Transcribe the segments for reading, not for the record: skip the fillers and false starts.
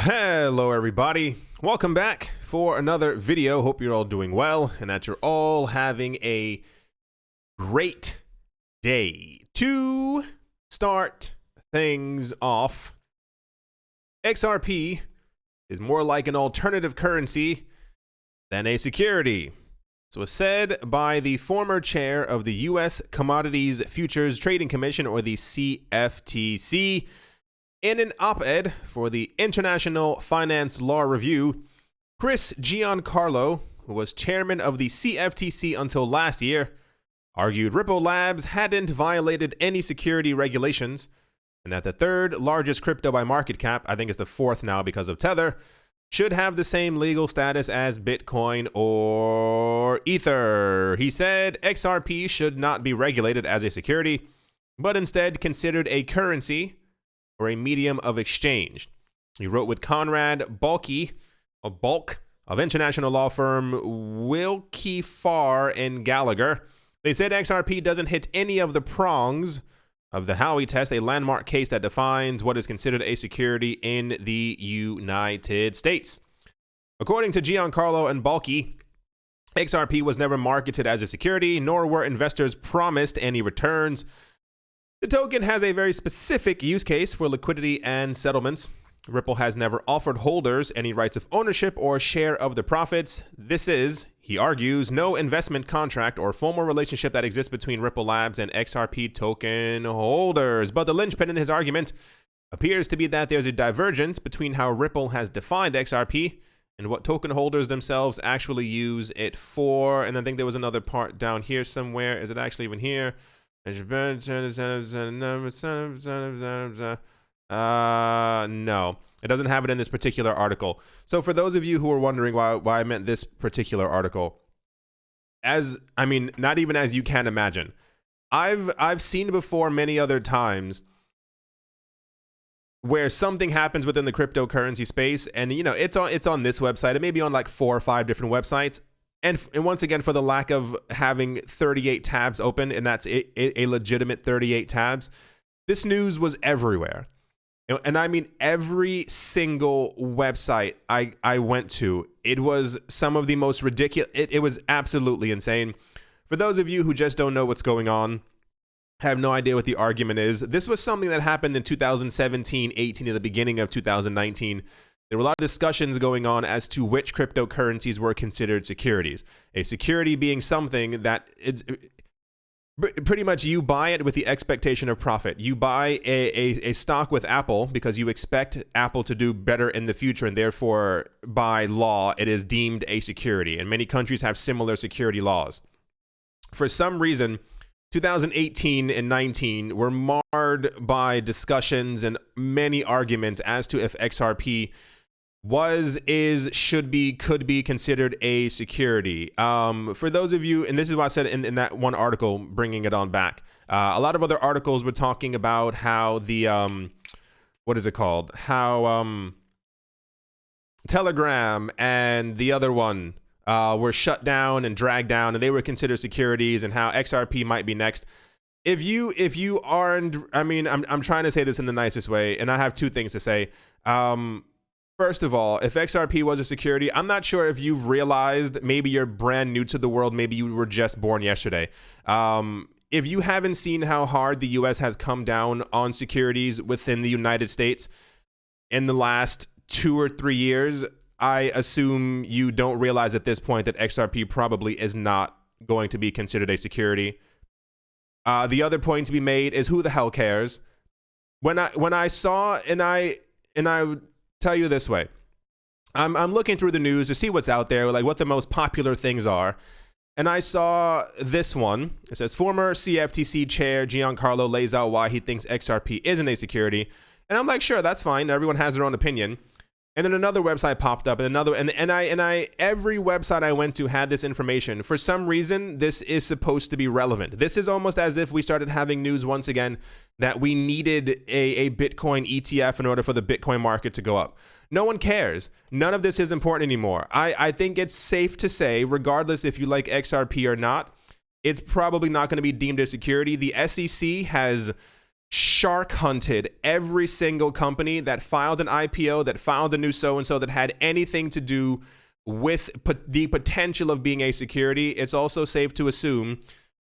Hello everybody, welcome back for another video. Hope you're all doing well and that you're all having a great day. To start things off, XRP is more like an alternative currency than a security. So it was said by the former chair of the US Commodities Futures Trading Commission, or the CFTC, in an op-ed for the International Finance Law Review. Chris Giancarlo, who was chairman of the CFTC until last year, argued Ripple Labs hadn't violated any security regulations, and that the third largest crypto by market cap, I think it's the fourth now because of Tether, should have the same legal status as Bitcoin or Ether. He said XRP should not be regulated as a security, but instead considered a currency or a medium of exchange. He wrote with Conrad Bulk of international law firm Wilkie Farr and Gallagher. They said XRP doesn't hit any of the prongs of the Howey test, a landmark case that defines what is considered a security in the United States. According to Giancarlo and Bulky, XRP was never marketed as a security, nor were investors promised any returns. The token has a very specific use case for liquidity and settlements. Ripple has never offered holders any rights of ownership or share of the profits. This is, he argues, no investment contract or formal relationship that exists between Ripple Labs and XRP token holders. But the linchpin in his argument appears to be that there's a divergence between how Ripple has defined XRP and what token holders themselves actually use it for. And I think there was another part down here somewhere. Is it actually even here? No, it doesn't have it in this particular article. So for those of you who are wondering why I meant this particular article, not even as you can imagine, I've seen before many other times where something happens within the cryptocurrency space, and it's on this website, it may be on like 4 or 5 different websites. And once again, for the lack of having 38 tabs open, and that's a legitimate 38 tabs, this news was everywhere. And I mean, every single website I went to, it was some of the most ridiculous. It was absolutely insane. For those of you who just don't know what's going on, have no idea what the argument is, this was something that happened in 2017, 18, at the beginning of 2019. There were a lot of discussions going on as to which cryptocurrencies were considered securities. A security being something that it's pretty much you buy it with the expectation of profit. You buy a stock with Apple because you expect Apple to do better in the future, and therefore, by law, it is deemed a security. And many countries have similar security laws. For some reason, 2018 and 19 were marred by discussions and many arguments as to if XRP was, is, should be, could be considered a security. For those of you, and this is what I said in that one article, bringing it on back, a lot of other articles were talking about how the, what is it called? How Telegram and the other one were shut down and dragged down, and they were considered securities, and how XRP might be next. If you aren't, I'm trying to say this in the nicest way, and I have 2 things to say. First of all, if XRP was a security, I'm not sure if you've realized, maybe you're brand new to the world, maybe you were just born yesterday. If you haven't seen how hard the US has come down on securities within the United States in the last 2 or 3 years, I assume you don't realize at this point that XRP probably is not going to be considered a security. The other point to be made is, who the hell cares? When I saw, and I would tell you this way, I'm looking through the news to see what's out there, like what the most popular things are, and I saw this one. It says former CFTC chair Giancarlo lays out why he thinks XRP isn't a security, and I'm like, sure, that's fine. Everyone has their own opinion. And then another website popped up, and another, and I every website I went to had this information. For some reason, this is supposed to be relevant. This is almost as if we started having news once again that we needed a Bitcoin ETF in order for the Bitcoin market to go up. No one cares. None of this is important anymore. I think it's safe to say, regardless if you like XRP or not, it's probably not going to be deemed a security. The SEC has shark hunted every single company that filed an IPO, that filed a new so-and-so, that had anything to do with the potential of being a security. It's also safe to assume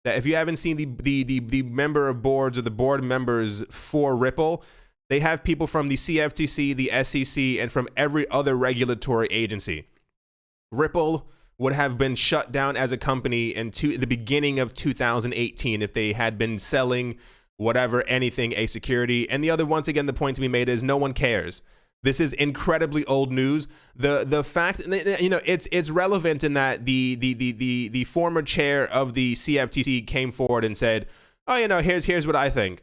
that if you haven't seen the member of boards or the board members for Ripple, they have people from the CFTC, the SEC, and from every other regulatory agency. Ripple would have been shut down as a company in the beginning of 2018 if they had been selling whatever, anything, a security. And the other, once again, the point to be made is no one cares. This is incredibly old news. The fact, you know, it's relevant in that the former chair of the CFTC came forward and said, oh, you know, here's what I think.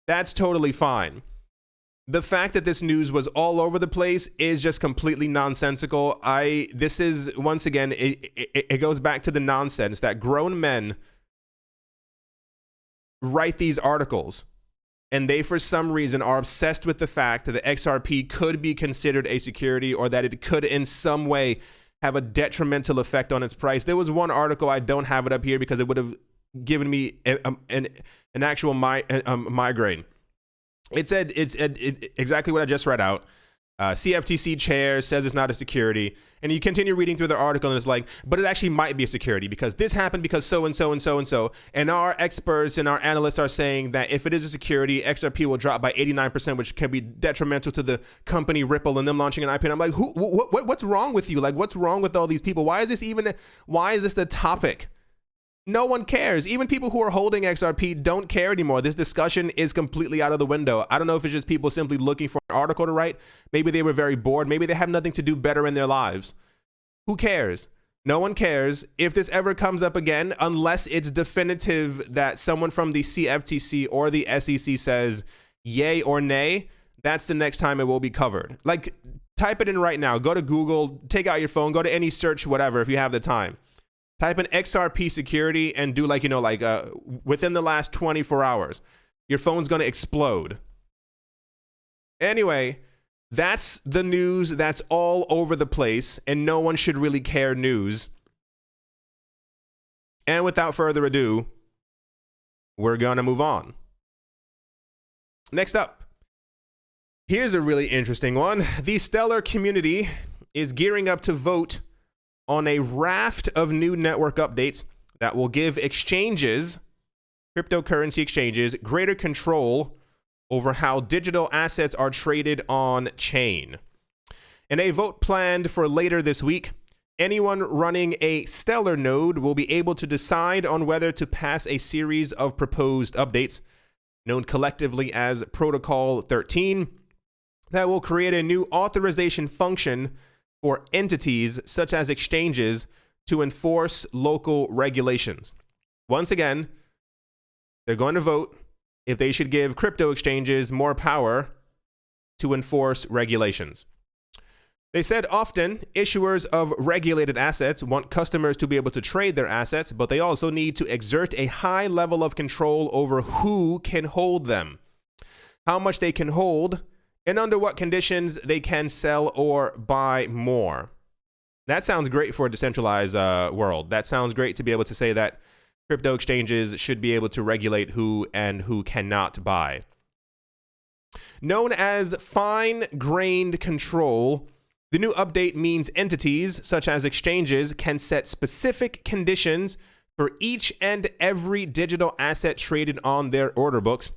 That's totally fine. The fact that this news was all over the place is just completely nonsensical. This is, once again, it goes back to the nonsense that grown men write these articles, and they, for some reason, are obsessed with the fact that the XRP could be considered a security, or that it could in some way have a detrimental effect on its price. There was one article, I don't have it up here because it would have given me an actual migraine. It said exactly what I just read out. CFTC chair says it's not a security, and you continue reading through the article and it's like, but it actually might be a security because this happened because so and so and so and so, and our experts and our analysts are saying that if it is a security, XRP will drop by 89%, which can be detrimental to the company Ripple and them launching an IPO. And I'm like, what's wrong with you? Like, what's wrong with all these people? Why is this the topic? No one cares. Even people who are holding XRP don't care anymore. This discussion is completely out of the window. I don't know if it's just people simply looking for an article to write. Maybe they were very bored. Maybe they have nothing to do better in their lives. Who cares? No one cares. If this ever comes up again, unless it's definitive that someone from the CFTC or the SEC says yay or nay, that's the next time it will be covered. Like, type it in right now. Go to Google, take out your phone, go to any search, whatever, if you have the time. Type in XRP security and do within the last 24 hours. Your phone's going to explode. Anyway, that's the news that's all over the place, and no one should really care news. And without further ado, we're going to move on. Next up, here's a really interesting one. The Stellar community is gearing up to vote on a raft of new network updates that will give exchanges, cryptocurrency exchanges, greater control over how digital assets are traded on chain. In a vote planned for later this week, anyone running a Stellar node will be able to decide on whether to pass a series of proposed updates, known collectively as Protocol 13, that will create a new authorization function for entities such as exchanges to enforce local regulations. Once again, they're going to vote if they should give crypto exchanges more power to enforce regulations. They said often issuers of regulated assets want customers to be able to trade their assets, but they also need to exert a high level of control over who can hold them, how much they can hold, and under what conditions they can sell or buy more. That sounds great for a decentralized world. That sounds great to be able to say that crypto exchanges should be able to regulate who and who cannot buy. Known as fine-grained control, the new update means entities such as exchanges can set specific conditions for each and every digital asset traded on their order books,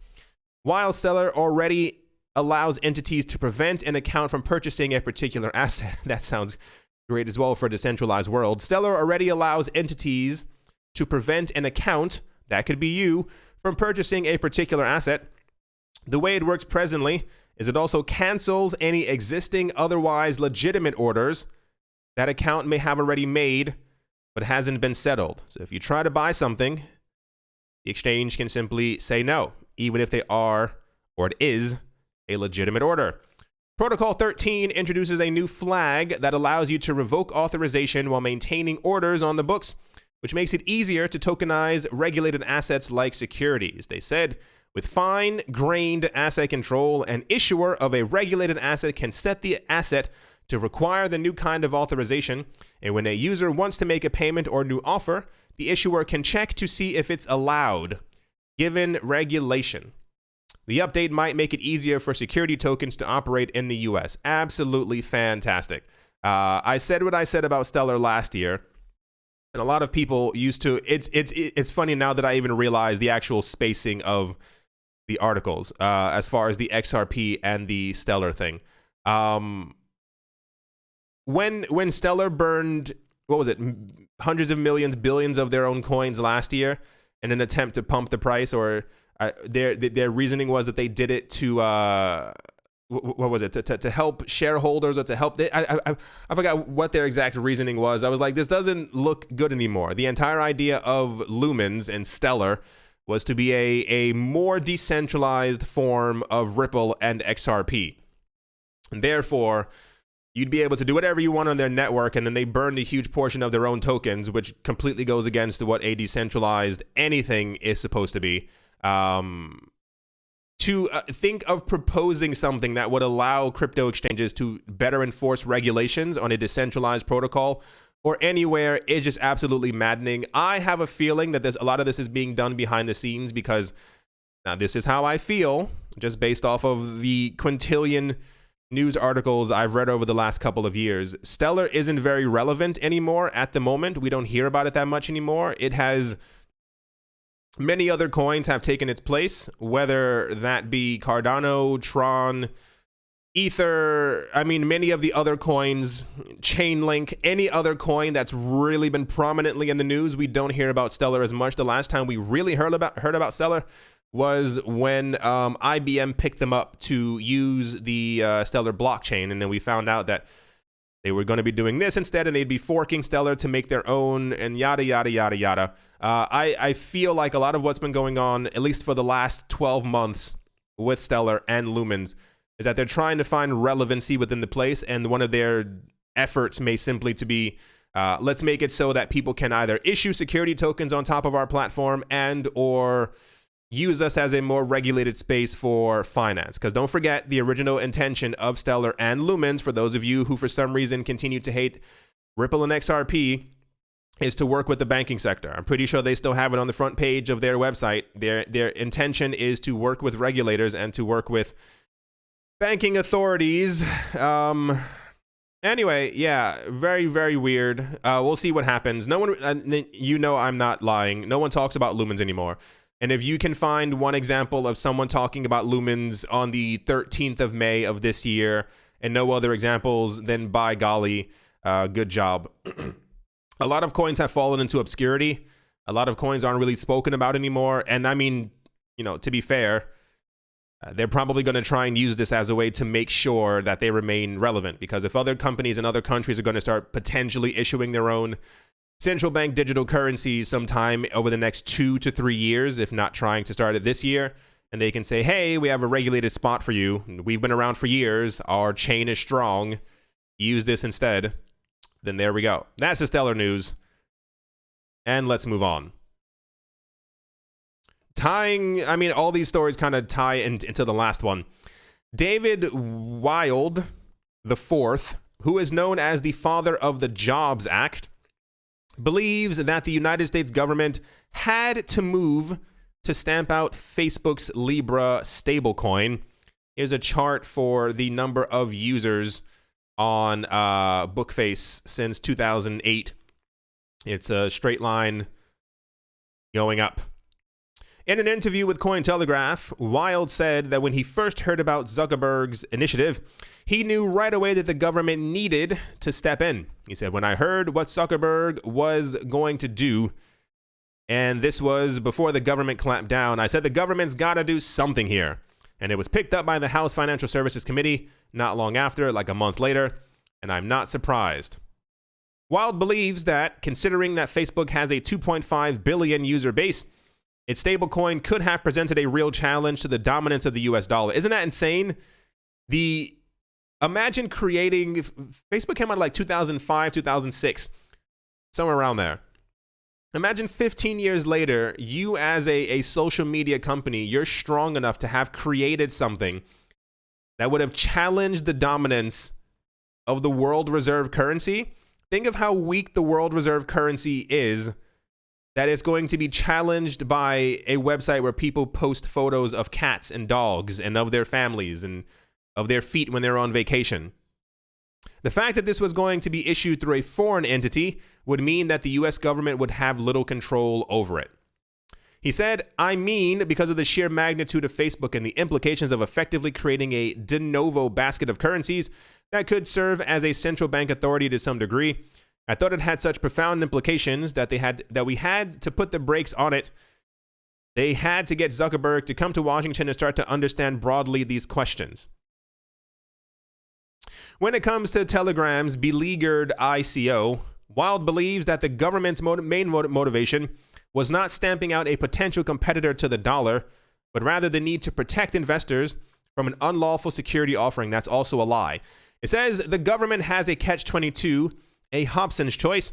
while Stellar already allows entities to prevent an account from purchasing a particular asset. That sounds great as well for a decentralized world. Stellar already allows entities to prevent an account, that could be you, from purchasing a particular asset. The way it works presently is it also cancels any existing otherwise legitimate orders that account may have already made but hasn't been settled. So if you try to buy something, the exchange can simply say no, even if they are, or it is, a legitimate order. Protocol 13 introduces a new flag that allows you to revoke authorization while maintaining orders on the books, which makes it easier to tokenize regulated assets like securities. They said, with fine-grained asset control, an issuer of a regulated asset can set the asset to require the new kind of authorization, and when a user wants to make a payment or new offer, the issuer can check to see if it's allowed, given regulation. The update might make it easier for security tokens to operate in the US. Absolutely fantastic. I said what I said about Stellar last year, and a lot of people used to. It's funny now that I even realize the actual spacing of the articles as far as the XRP and the Stellar thing. When Stellar burned, what was it, hundreds of millions, billions of their own coins last year in an attempt to pump the price, or their reasoning was that they did it to what was it, to help shareholders, or to help I forgot what their exact reasoning was. I was like, this doesn't look good anymore. The entire idea of Lumens and Stellar was to be a more decentralized form of Ripple and XRP, and therefore you'd be able to do whatever you want on their network, and then they burned a huge portion of their own tokens, which completely goes against what a decentralized anything is supposed to be. To think of proposing something that would allow crypto exchanges to better enforce regulations on a decentralized protocol or anywhere is just absolutely maddening. I have a feeling that a lot of this is being done behind the scenes, because now this is how I feel, just based off of the quintillion news articles I've read over the last couple of years. Stellar isn't very relevant anymore at the moment. We don't hear about it that much anymore. It has... Many other coins have taken its place, whether that be Cardano, Tron, Ether. I mean, many of the other coins, Chainlink, any other coin that's really been prominently in the news, we don't hear about Stellar as much. The last time we really heard about Stellar was when IBM picked them up to use the Stellar blockchain, and then we found out that they were going to be doing this instead, and they'd be forking Stellar to make their own, and yada, yada, yada, yada. I feel like a lot of what's been going on, at least for the last 12 months with Stellar and Lumens, is that they're trying to find relevancy within the place, and one of their efforts may simply to be, let's make it so that people can either issue security tokens on top of our platform and or use us as a more regulated space for finance. Because don't forget, the original intention of Stellar and Lumens, for those of you who for some reason continue to hate Ripple and XRP, is to work with the banking sector. I'm pretty sure they still have it on the front page of their website. Their intention is to work with regulators and to work with banking authorities. Anyway, yeah, very, very weird. We'll see what happens. No one, I'm not lying. No one talks about Lumens anymore. And if you can find one example of someone talking about Lumens on the 13th of May of this year and no other examples, then by golly, good job. A lot of coins have fallen into obscurity. A lot of coins aren't really spoken about anymore. And I mean, to be fair, they're probably going to try and use this as a way to make sure that they remain relevant. Because if other companies in other countries are going to start potentially issuing their own central bank digital currencies sometime over the next 2 to 3 years, if not trying to start it this year, and they can say, hey, we have a regulated spot for you. We've been around for years. Our chain is strong. Use this instead. Then there we go. That's the Stellar news. And let's move on. All these stories kind of tie into the last one. David Wild IV, who is known as the father of the Jobs Act, believes that the United States government had to move to stamp out Facebook's Libra stablecoin. Here's a chart for the number of users on Bookface since 2008. It's a straight line going up. In an interview with Cointelegraph, Wild said that when he first heard about Zuckerberg's initiative, he knew right away that the government needed to step in. He said, when I heard what Zuckerberg was going to do, and this was before the government clamped down, I said the government's got to do something here. And it was picked up by the House Financial Services Committee not long after, like a month later, and I'm not surprised. Wild believes that, considering that Facebook has a 2.5 billion user base, its stablecoin could have presented a real challenge to the dominance of the US dollar. Isn't that insane? Imagine creating... Facebook came out like 2005, 2006, somewhere around there. Imagine 15 years later, you as a social media company, you're strong enough to have created something that would have challenged the dominance of the world reserve currency. Think of how weak the world reserve currency is, that it's going to be challenged by a website where people post photos of cats and dogs and of their families and of their feet when they're on vacation. The fact that this was going to be issued through a foreign entity would mean that the US government would have little control over it. He said, I mean, because of the sheer magnitude of Facebook and the implications of effectively creating a de novo basket of currencies that could serve as a central bank authority to some degree, I thought it had such profound implications that we had to put the brakes on it. They had to get Zuckerberg to come to Washington and start to understand broadly these questions. When it comes to Telegram's beleaguered ICO, Wild believes that the government's main motivation was not stamping out a potential competitor to the dollar, but rather the need to protect investors from an unlawful security offering. That's also a lie. It says the government has a catch-22, a Hobson's choice,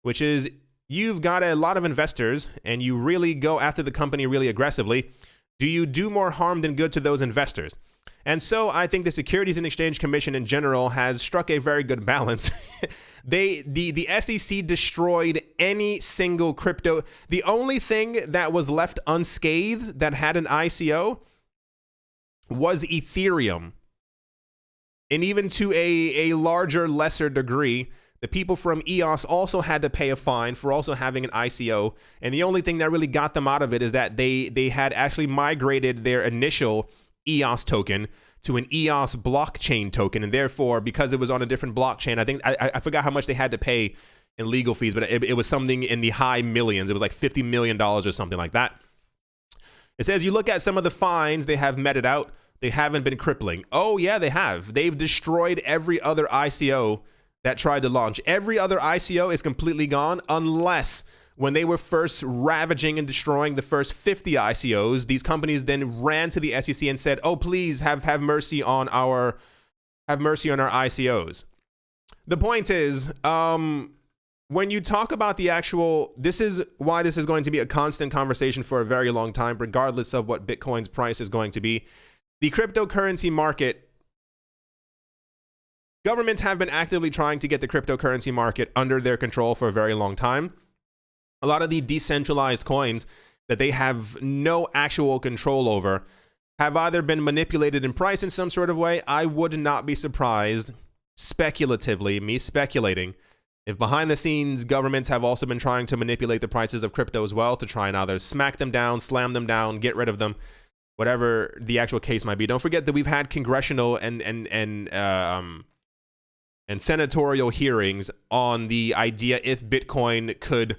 which is you've got a lot of investors and you really go after the company really aggressively. Do you do more harm than good to those investors? And so I think the Securities and Exchange Commission in general has struck a very good balance. The SEC destroyed any single crypto. The only thing that was left unscathed that had an ICO was Ethereum. And even to a larger, lesser degree, the people from EOS also had to pay a fine for also having an ICO. And the only thing that really got them out of it is that they had actually migrated their initial EOS token to an EOS blockchain token, and therefore, because it was on a different blockchain, I think I forgot how much they had to pay in legal fees, but it was something in the high millions. It was like $50 million or something like that. It says you look at some of the fines they have meted out, they haven't been crippling. Oh yeah, they have. They've destroyed every other ICO that tried to launch. Every other ICO is completely gone, unless when they were first ravaging and destroying the first 50 ICOs, these companies then ran to the SEC and said, "Oh, please have mercy on our ICOs." The point is, when you talk about the actual, this is why this is going to be a constant conversation for a very long time, regardless of what Bitcoin's price is going to be. The cryptocurrency market, governments have been actively trying to get the cryptocurrency market under their control for a very long time. A lot of the decentralized coins that they have no actual control over have either been manipulated in price in some sort of way. I would not be surprised, speculatively, me speculating, if behind the scenes governments have also been trying to manipulate the prices of crypto as well to try and either smack them down, slam them down, get rid of them, whatever the actual case might be. Don't forget that we've had congressional and senatorial hearings on the idea if Bitcoin could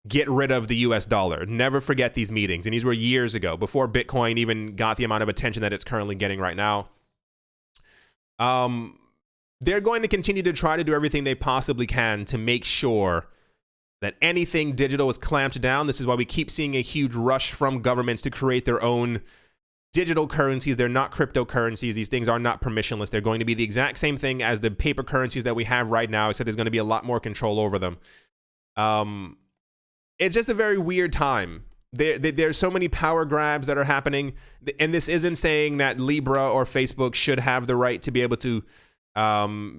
get rid of the US dollar. Never forget these meetings. And these were years ago, before Bitcoin even got the amount of attention that it's currently getting right now. They're going to continue to try to do everything they possibly can to make sure that anything digital is clamped down. This is why we keep seeing a huge rush from governments to create their own digital currencies. They're not cryptocurrencies. These things are not permissionless. They're going to be the exact same thing as the paper currencies that we have right now, except there's going to be a lot more control over them. It's just a very weird time. There's so many power grabs that are happening, and this isn't saying that Libra or Facebook should have the right to be able to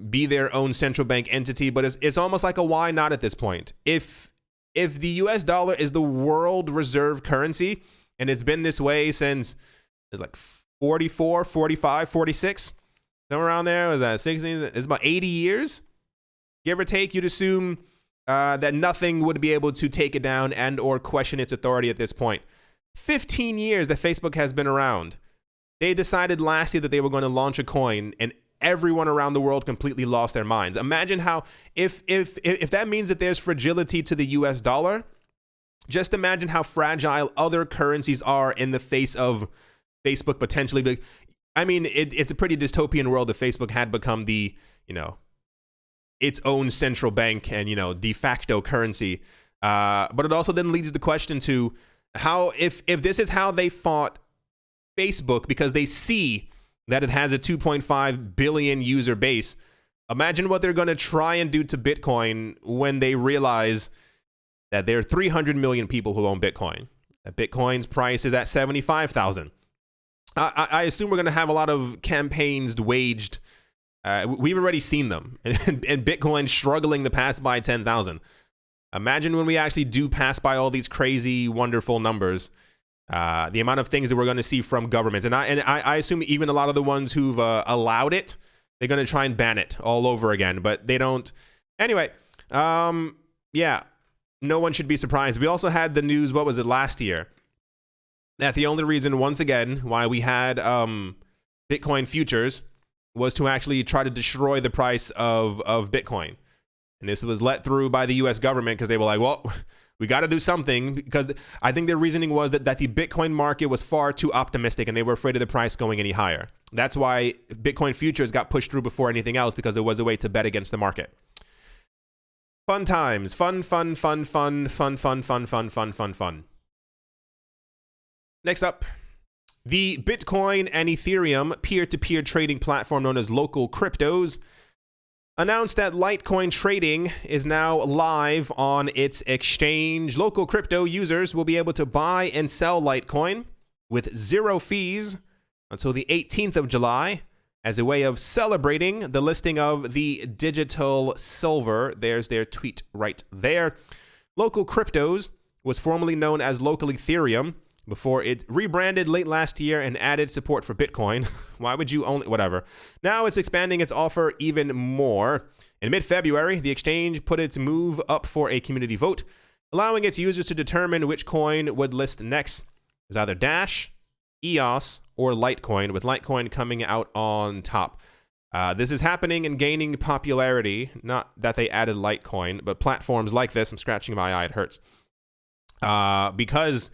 be their own central bank entity, but it's almost like a why not at this point. If the US dollar is the world reserve currency, and it's been this way since like 44, 45, 46, somewhere around there, was that 16? It's about 80 years, give or take. You'd assume that nothing would be able to take it down and or question its authority at this point. 15 years that Facebook has been around. They decided last year that they were going to launch a coin, and everyone around the world completely lost their minds. Imagine how, if that means that there's fragility to the US dollar, just imagine how fragile other currencies are in the face of Facebook potentially. I mean, it's a pretty dystopian world if Facebook had become the, its own central bank and, de facto currency. But it also then leads the question to how, if this is how they fought Facebook, because they see that it has a 2.5 billion user base, imagine what they're going to try and do to Bitcoin when they realize that there are 300 million people who own Bitcoin. That Bitcoin's price is at 75,000. I assume we're going to have a lot of campaigns waged. We've already seen them, and Bitcoin struggling to pass by 10,000. Imagine when we actually do pass by all these crazy, wonderful numbers. The amount of things that we're going to see from governments. And I assume even a lot of the ones who've allowed it, they're going to try and ban it all over again. But they don't. Anyway, yeah, no one should be surprised. We also had the news, what was it, last year? That the only reason, once again, why we had Bitcoin futures was to actually try to destroy the price of Bitcoin. And this was let through by the US government because they were like, well, we got to do something, because I think their reasoning was that the Bitcoin market was far too optimistic and they were afraid of the price going any higher. That's why Bitcoin futures got pushed through before anything else, because it was a way to bet against the market. Fun times. Fun. Next up, the Bitcoin and Ethereum peer-to-peer trading platform known as LocalCryptos announced that Litecoin trading is now live on its exchange. LocalCrypto users will be able to buy and sell Litecoin with 0 fees until the 18th of July as a way of celebrating the listing of the digital silver. There's their tweet right there. LocalCryptos was formerly known as Local Ethereum before it rebranded late last year and added support for Bitcoin. Why would you only... whatever. Now it's expanding its offer even more. In mid-February, the exchange put its move up for a community vote, allowing its users to determine which coin would list next. It's either Dash, EOS, or Litecoin, with Litecoin coming out on top. This is happening and gaining popularity. Not that they added Litecoin, but platforms like this, I'm scratching my eye, it hurts. Because...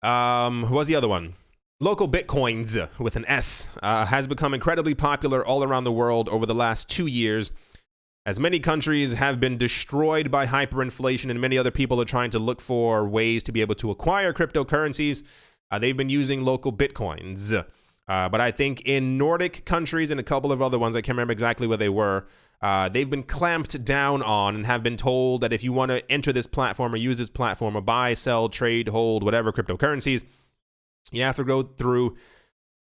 what was the other one? Local Bitcoins with an S has become incredibly popular all around the world over the last 2 years, as many countries have been destroyed by hyperinflation and many other people are trying to look for ways to be able to acquire cryptocurrencies. They've been using local Bitcoins. But I think in Nordic countries and a couple of other ones, I can't remember exactly where they were, they've been clamped down on and have been told that if you want to enter this platform or use this platform or buy, sell, trade, hold, whatever cryptocurrencies, you have to go through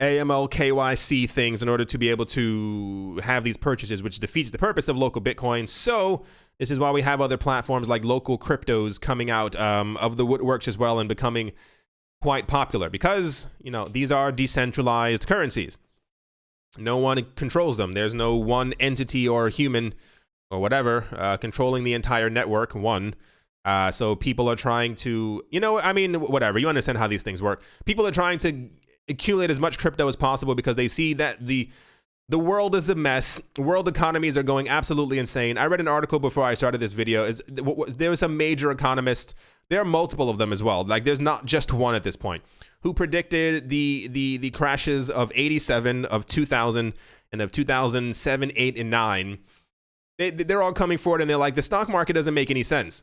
AML, KYC things in order to be able to have these purchases, which defeats the purpose of local Bitcoin. So this is why we have other platforms like LocalCryptos coming out of the woodworks as well and becoming quite popular, because, you know, these are decentralized currencies. No one controls them. There's no one entity or human or whatever controlling the entire network. So people are trying to, you know, I mean, whatever. You understand how these things work. People are trying to accumulate as much crypto as possible because they see that the world is a mess. World economies are going absolutely insane. I read an article before I started this video. There was a major economist. There are multiple of them as well. Like, there's not just one at this point, who predicted the crashes of 87, of 2000, and of 2007, 8, and 9. They're all coming forward and they're like, the stock market doesn't make any sense.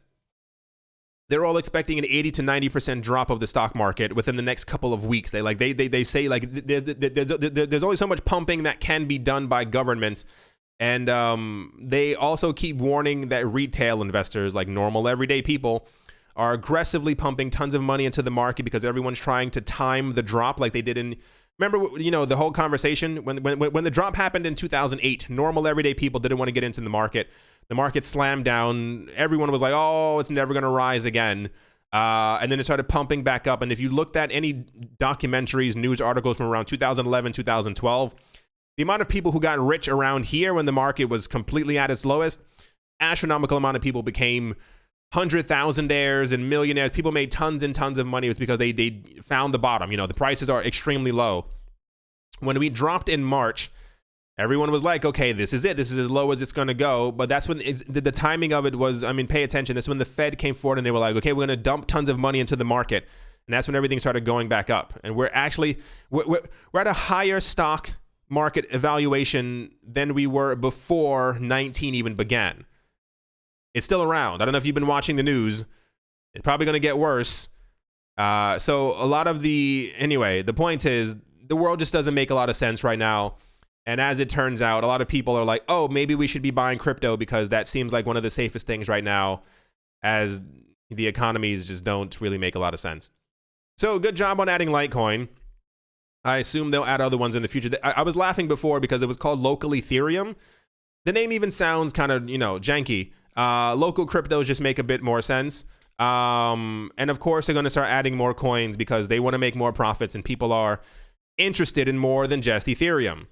They're all expecting an 80 to 90% drop of the stock market within the next couple of weeks. They say like there's only so much pumping that can be done by governments. And they also keep warning that retail investors, like normal everyday people, are aggressively pumping tons of money into the market because everyone's trying to time the drop like they did in... Remember, you know, the whole conversation when the drop happened in 2008, normal everyday people didn't want to get into the market. The market slammed down. Everyone was like, oh, it's never going to rise again. And then it started pumping back up. And if you looked at any documentaries, news articles from around 2011, 2012, the amount of people who got rich around here when the market was completely at its lowest, astronomical amount of people became 100,000aires and millionaires. People made tons and tons of money. It was because they found the bottom. You know, the prices are extremely low. When we dropped in March, everyone was like, okay, this is it. This is as low as it's going to go. But that's when the timing of it was, I mean, pay attention. That's when the Fed came forward and they were like, okay, we're going to dump tons of money into the market. And that's when everything started going back up. And we're actually, we're at a higher stock market evaluation than we were before 19 even began. It's still around. I don't know if you've been watching the news. It's probably going to get worse. So a lot of anyway, the point is the world just doesn't make a lot of sense right now. And as it turns out, a lot of people are like, oh, maybe we should be buying crypto because that seems like one of the safest things right now, as the economies just don't really make a lot of sense. So good job on adding Litecoin. I assume they'll add other ones in the future. I was laughing before because it was called Local Ethereum. The name even sounds kind of, you know, janky. Local cryptos just make a bit more sense. And of course, they're going to start adding more coins because they want to make more profits, and people are interested in more than just Ethereum.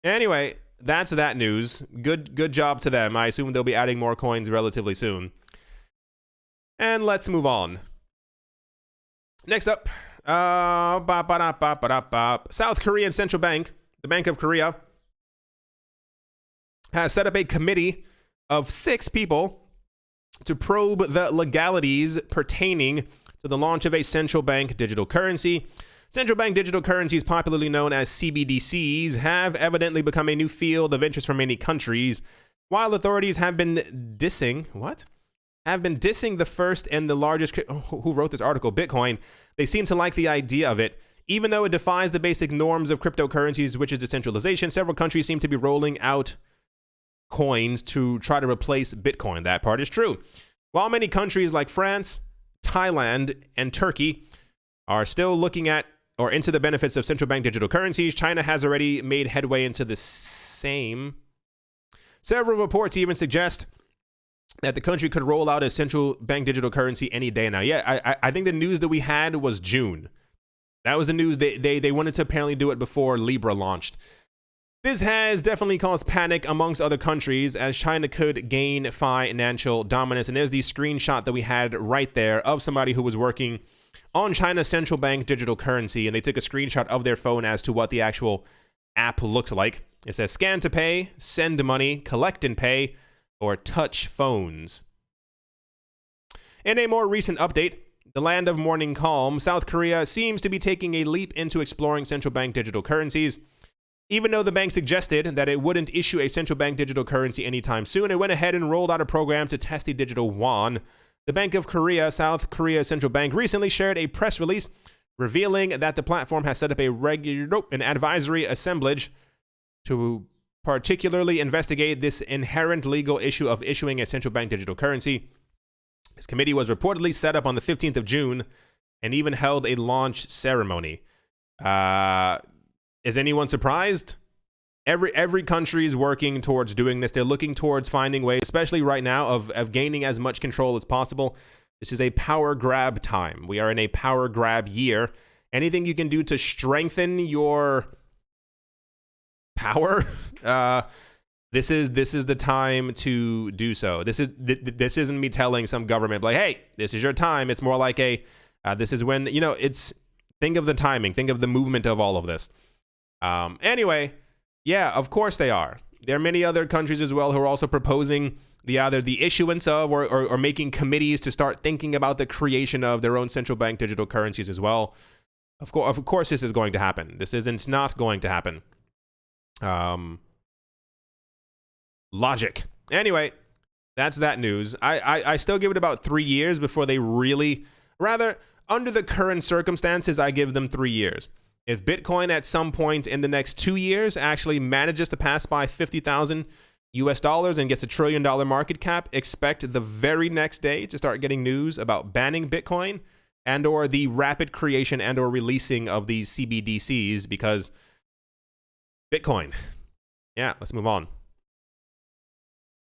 Anyway, that's that news. Good job to them. I assume they'll be adding more coins relatively soon. And let's move on. Next up, South Korean Central Bank, the Bank of Korea, has set up a committee of 6 people to probe the legalities pertaining to the launch of a central bank digital currency. Central bank digital currencies, popularly known as CBDCs, have evidently become a new field of interest for many countries. While authorities have been dissing the first and the largest, who wrote this article, Bitcoin, they seem to like the idea of it. Even though it defies the basic norms of cryptocurrencies, which is decentralization, several countries seem to be rolling out coins to try to replace Bitcoin. That part is true. While many countries like France, Thailand, and Turkey are still looking at or into the benefits of central bank digital currencies, China has already made headway into the same. Several reports even suggest that the country could roll out a central bank digital currency any day now. Yeah, I think the news that we had was June. That was the news. They wanted to apparently do it before Libra launched. This has definitely caused panic amongst other countries as China could gain financial dominance. And there's the screenshot that we had right there of somebody who was working on China's central bank digital currency, and they took a screenshot of their phone as to what the actual app looks like. It says scan to pay, send money, collect and pay, or touch phones. In a more recent update, the land of morning calm, South Korea seems to be taking a leap into exploring central bank digital currencies. Even though the bank suggested that it wouldn't issue a central bank digital currency anytime soon, it went ahead and rolled out a program to test the digital won. The Bank of Korea, South Korea Central Bank, recently shared a press release revealing that the platform has set up an advisory assemblage to particularly investigate this inherent legal issue of issuing a central bank digital currency. This committee was reportedly set up on the 15th of June and even held a launch ceremony. Is anyone surprised? Every country is working towards doing this. They're looking towards finding ways, especially right now, of gaining as much control as possible. This is a power grab time. We are in a power grab year. Anything you can do to strengthen your power, this is the time to do so. This isn't me telling some government like, hey, this is your time. It's more like this is when, think of the timing, think of the movement of all of this. Anyway. Yeah, of course they are. There are many other countries as well who are also proposing either the issuance of or making committees to start thinking about the creation of their own central bank digital currencies as well. Of course this is going to happen. This isn't not going to happen. Logic. Anyway, that's that news. I still give it about 3 years before they really, rather, under the current circumstances, I give them 3 years. If Bitcoin at some point in the next 2 years actually manages to pass by $50,000 US and gets $1 trillion market cap, expect the very next day to start getting news about banning Bitcoin and or the rapid creation and or releasing of these CBDCs, because Bitcoin. Yeah, let's move on.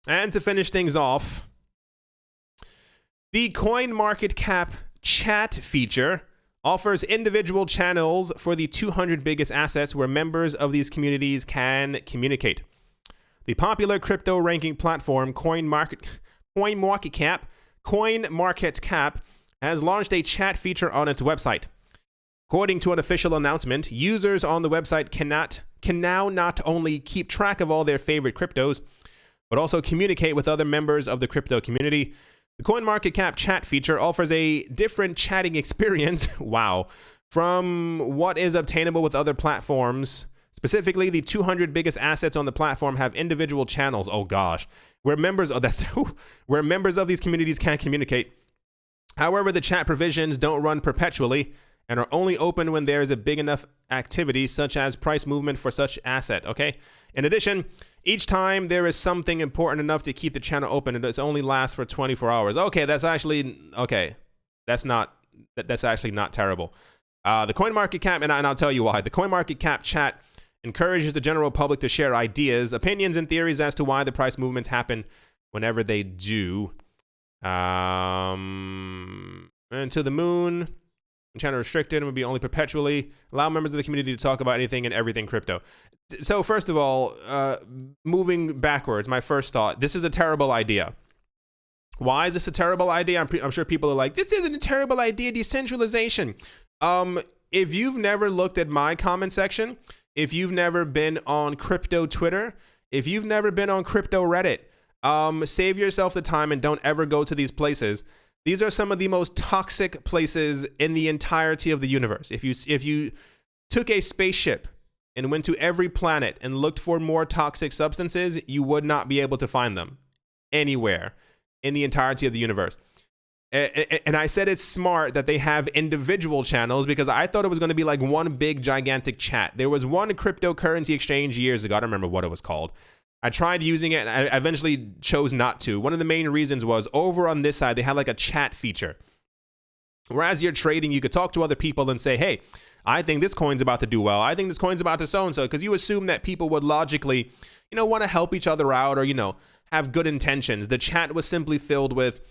And to finish things off, the CoinMarketCap chat feature offers individual channels for the 200 biggest assets where members of these communities can communicate. The popular crypto ranking platform CoinMarketCap has launched a chat feature on its website. According to an official announcement, users on the website can now not only keep track of all their favorite cryptos, but also communicate with other members of the crypto community. The CoinMarketCap chat feature offers a different chatting experience, wow, from what is obtainable with other platforms. Specifically, the 200 biggest assets on the platform have individual channels, oh gosh, where members of these communities can communicate. However, the chat provisions don't run perpetually and are only open when there is a big enough activity, such as price movement for such asset, okay? In addition, each time there is something important enough to keep the channel open, it does only last for 24 hours. Okay, that's actually actually not terrible. The CoinMarketCap, and I'll tell you why. The CoinMarketCap chat encourages the general public to share ideas, opinions, and theories as to why the price movements happen whenever they do. And to the moon. Channel restricted and would be only perpetually. Allow members of the community to talk about anything and everything crypto. So first of all, moving backwards, my first thought, this is a terrible idea. Why is this a terrible idea? I'm sure people are like, this isn't a terrible idea, decentralization. If you've never looked at my comment section, if you've never been on crypto Twitter, if you've never been on crypto Reddit, save yourself the time and don't ever go to these places. These are some of the most toxic places in the entirety of the universe. If you took a spaceship and went to every planet and looked for more toxic substances, you would not be able to find them anywhere in the entirety of the universe. And I said it's smart that they have individual channels because I thought it was going to be like one big gigantic chat. There was one cryptocurrency exchange years ago. I don't remember what it was called. I tried using it and I eventually chose not to. One of the main reasons was over on this side, they had like a chat feature. Whereas you're trading, you could talk to other people and say, hey, I think this coin's about to do well. I think this coin's about to so-and-so, because you assume that people would logically, want to help each other out or, have good intentions. The chat was simply filled with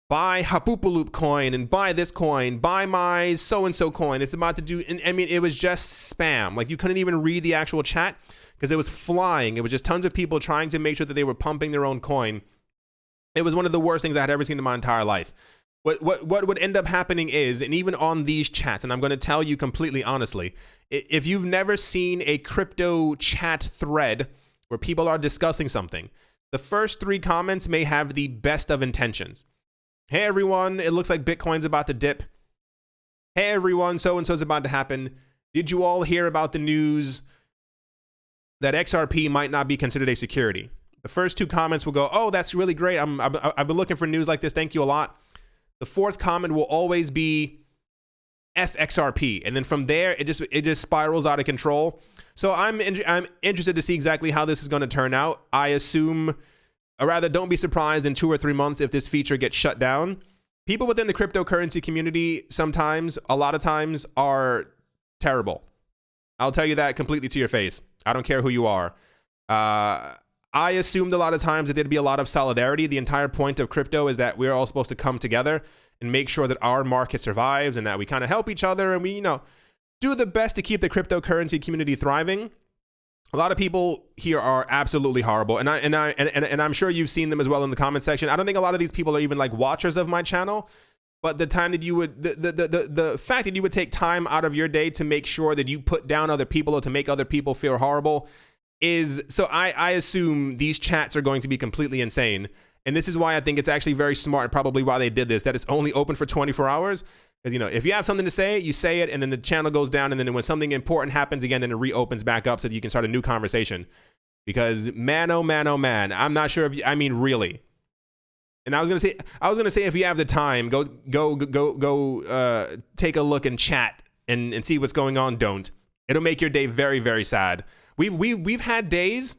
buy Hapoopaloop coin and buy this coin, buy my so-and-so coin. It's about to do, and I mean, it was just spam. Like you couldn't even read the actual chat because it was flying. It was just tons of people trying to make sure that they were pumping their own coin. It was one of the worst things I had ever seen in my entire life. What would end up happening is, and even on these chats, and I'm going to tell you completely honestly, if you've never seen a crypto chat thread where people are discussing something, the first 3 comments may have the best of intentions. Hey everyone, it looks like Bitcoin's about to dip. Hey everyone, so-and-so's about to happen. Did you all hear about the news that XRP might not be considered a security? The first 2 comments will go, oh, that's really great. I've been looking for news like this. Thank you a lot. The 4th comment will always be FXRP. And then from there, it just spirals out of control. So I'm interested to see exactly how this is going to turn out. I assume, or rather, don't be surprised in 2 or 3 months if this feature gets shut down. People within the cryptocurrency community sometimes, a lot of times, are terrible. I'll tell you that completely to your face. I don't care who you are. I assumed a lot of times that there'd be a lot of solidarity. The entire point of crypto is that we're all supposed to come together and make sure that our market survives and that we kind of help each other and we, do the best to keep the cryptocurrency community thriving. A lot of people here are absolutely horrible, and I'm sure you've seen them as well in the comment section. I don't think a lot of these people are even like watchers of my channel, but the time that you would, the fact that you would take time out of your day to make sure that you put down other people or to make other people feel horrible is, so I assume these chats are going to be completely insane. And this is why I think it's actually very smart, probably why they did this, that it's only open for 24 hours. Because, if you have something to say, you say it, and then the channel goes down, and then when something important happens again, then it reopens back up so that you can start a new conversation. Because man, oh man, I'm not sure if I mean really. And I was gonna say if you have the time, go take a look and chat and see what's going on. Don't. It'll make your day very, very sad. We've had days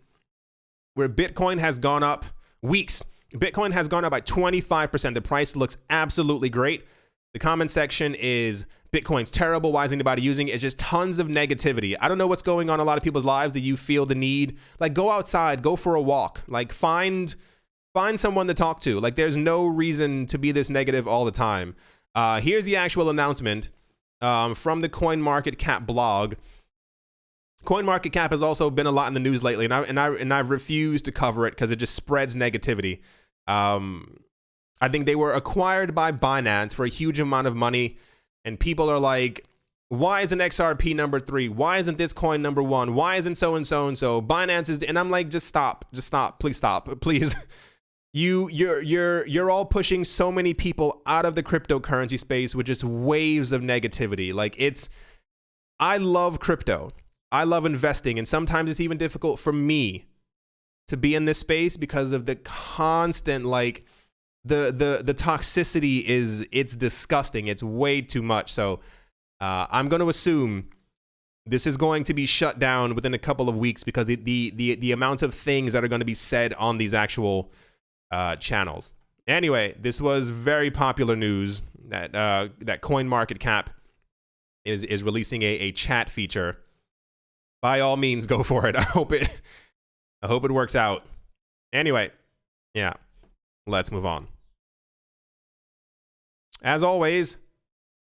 where Bitcoin has gone up, weeks. Bitcoin has gone up by 25%. The price looks absolutely great. The comment section is Bitcoin's terrible. Why is anybody using it? It's just tons of negativity. I don't know what's going on in a lot of people's lives that you feel the need. Like, go outside, go for a walk. Like, find someone to talk to. Like, there's no reason to be this negative all the time. Here's the actual announcement from the CoinMarketCap blog. CoinMarketCap has also been a lot in the news lately, and I've refused to cover it because it just spreads negativity. I think they were acquired by Binance for a huge amount of money, and people are like, why isn't XRP number 3? Why isn't this coin number 1? Why isn't so and so and so? Binance is, and I'm like, just stop, please stop, please. You're all pushing so many people out of the cryptocurrency space with just waves of negativity. Like, I love crypto. I love investing, and sometimes it's even difficult for me to be in this space because of the constant, like, the toxicity it's disgusting. It's way too much. So I'm going to assume this is going to be shut down within a couple of weeks because the amount of things that are going to be said on these actual channels. Anyway, this was very popular news that CoinMarketCap is releasing a chat feature by all means, go for it. I hope it works out. Anyway, yeah, let's move on. As always,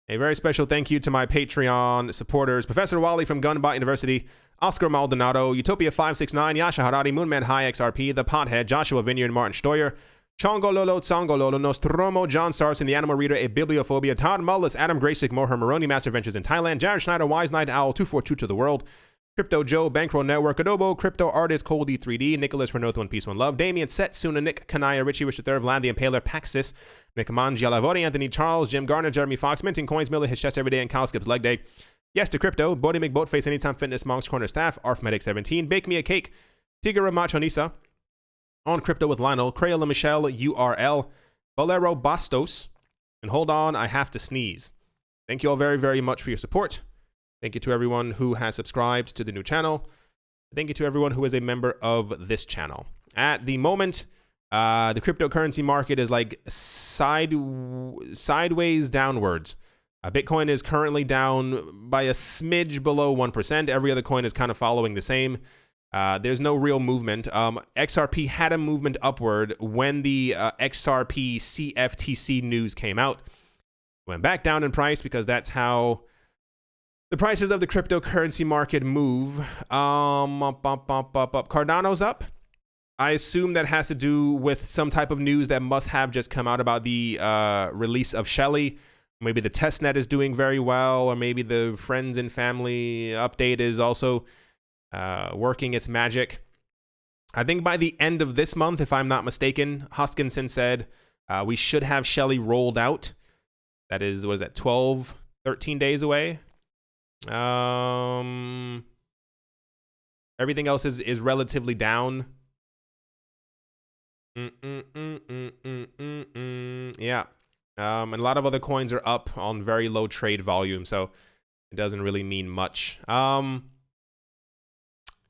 a very special thank you to my Patreon supporters: Professor Wally from Gunbot University, Oscar Maldonado, Utopia569, Yasha Harari, Moonman High XRP, The Pothead, Joshua Vineyard, Martin Steuer, Chongo Lolo, Tsongo Lolo, Nostromo, John Sarson, The Animal Reader, A Bibliophobia, Todd Mullis, Adam Graysick, Moher Maroni, Master Ventures in Thailand, Jared Schneider, Wise Night Owl, 242 to the World, Crypto Joe, Bankroll Network, Adobo, Crypto Artist, Cold E3D, Nicholas Renault, One Piece, One Love, Damien, Setsuna, Nick, Kanaya, Richie, Richard III, Vlad the Impaler, Paxis, Nick Mangia, Lavori, Anthony Charles, Jim Garner, Jeremy Fox, Minting Coins, Miller, his chest every day, and Kyle Skips Leg Day. Yes to Crypto, Bodie McBoatface, Anytime Fitness, Monk's Corner Staff, Arfmedic17, Bake Me a Cake, Tigger Machonisa, On Crypto with Lionel, Crayola Michelle, URL, Bolero Bastos, and hold on, I have to sneeze. Thank you all very, very much for your support. Thank you to everyone who has subscribed to the new channel. Thank you to everyone who is a member of this channel. At the moment, the cryptocurrency market is like sideways downwards. Bitcoin is currently down by a smidge below 1%. Every other coin is kind of following the same. There's no real movement. XRP had a movement upward when the XRP CFTC news came out. Went back down in price because that's how the prices of the cryptocurrency market move. Cardano's up. I assume that has to do with some type of news that must have just come out about the release of Shelly. Maybe the testnet is doing very well, or maybe the friends and family update is also working its magic. I think by the end of this month, if I'm not mistaken, Hoskinson said we should have Shelly rolled out. That is, was that 12, 13 days away? Everything else is relatively down. Yeah. And a lot of other coins are up on very low trade volume, so it doesn't really mean much.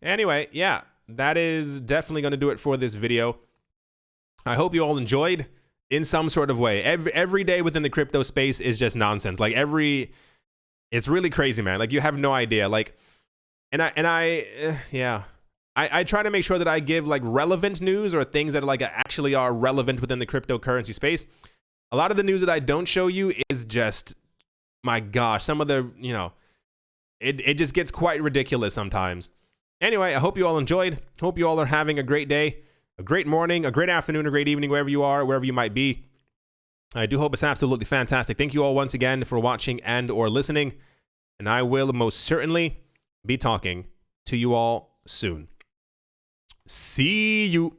Anyway, yeah, that is definitely going to do it for this video. I hope you all enjoyed in some sort of way. Every day within the crypto space is just nonsense. Like it's really crazy, man. Like you have no idea. Like, yeah. I try to make sure that I give like relevant news or things that like actually are relevant within the cryptocurrency space. A lot of the news that I don't show you is just, my gosh, some of the, it just gets quite ridiculous sometimes. Anyway, I hope you all enjoyed. Hope you all are having a great day, a great morning, a great afternoon, a great evening, wherever you are, wherever you might be. I do hope it's absolutely fantastic. Thank you all once again for watching and or listening. And I will most certainly be talking to you all soon. See you.